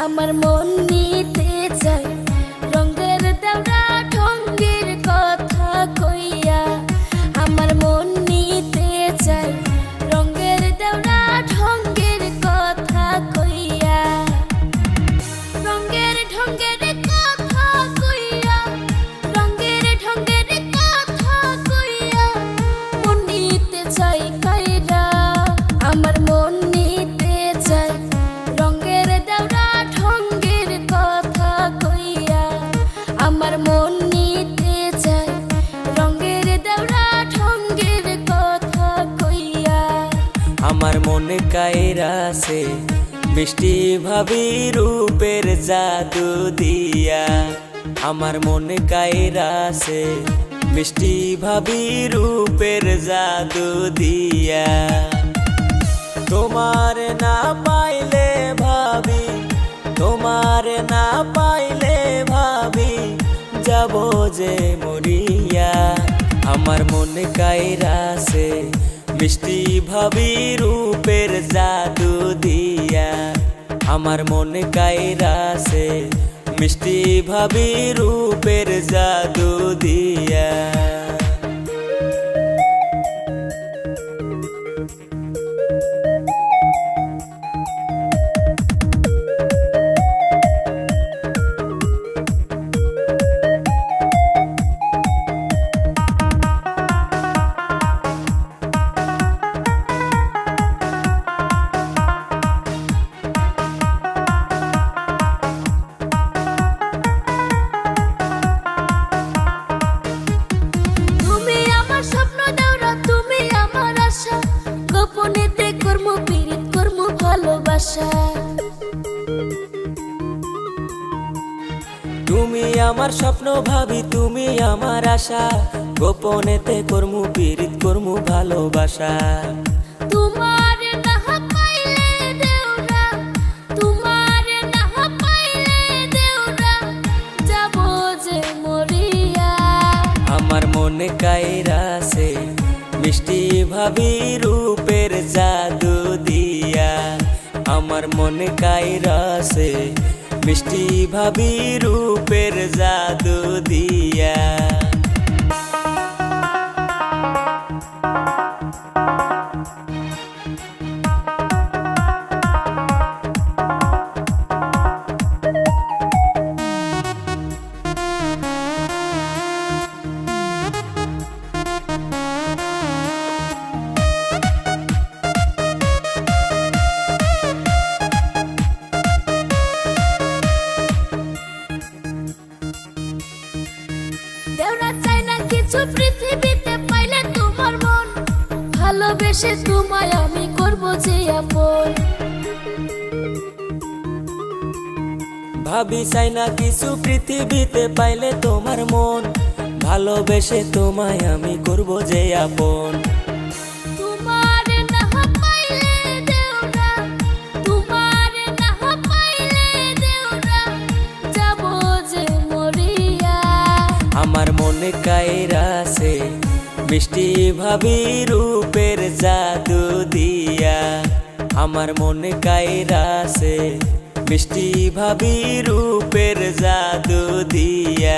আমার মন নিতে চাই রঙের দেওয়া ঢঙ্গের কথা কইয়া। আমার মন নিতে চাই রঙের দেওয়া ঢঙ্গের কথা কইয়া। রঙের ঢঙ্গের কথা কইয়া, রঙের ঢঙ্গের কথা কইয়া মন নিতে চাই কাইরা। আমার মন নিতে চাই রঙের দেওয়া ঢঙ্গের কথা কইয়া। আমার মন নিতে চাই রঙের দেওয়া ঢঙ্গের কথা কইয়া। আমার মনে কায়রাছে মিষ্টি ভাবি রূপের জাদু দিয়া। আমার মনে কায়রাছে মিষ্টি ভাবি রূপের জাদু দিয়া। তোমার না পাইলে ভাবি, তোমার না পাইলে ভাবি যাব যে মরিয়া। আমার মনে কায়রাছে মিষ্টি ভাবি রূপের জাদু দিয়া। আমার মনে কায়রাছে মিষ্টি ভাবি রূপের জাদু দিয়া। গোপনেতে কর্ম পীড়িত কর্ম ভালোবাসা। তুমি আমার স্বপ্ন ভাবি, তুমি আমার আশা, গোপনেতে কর্ম পীড়িত কর্ম ভালোবাসা। তোমার না পাইলে দেওরা, তোমার না পাইলে দেওরা যাব যে মরিয়া। আমার মনে কায়রাছে মিষ্টি ভাবি রূপের জাদু দিয়া। আমার মনে কায়রাছে মিষ্টি ভাবি রূপের জাদু দিয়া। দেওরা চাই না কিছু পৃথিবীতে পাইলে তোমার মন, ভালোবেসে তোমায় আমি করব যে আপন। ভাবি চাই না কিছু পৃথিবীতে পাইলে তোমার মন, ভালোবেসে তোমায় আমি করব যে আপন। তোমার না পাইলে দেওরা, তোমার না পাইলে দেওরা যাব যে মরিয়া। আমার মনে কায়রাছে মিষ্টি ভাবি রূপের জাদু দিয়া। আমার মনে কায়রাছে মিষ্টি ভাবি রূপের জাদু দিয়া।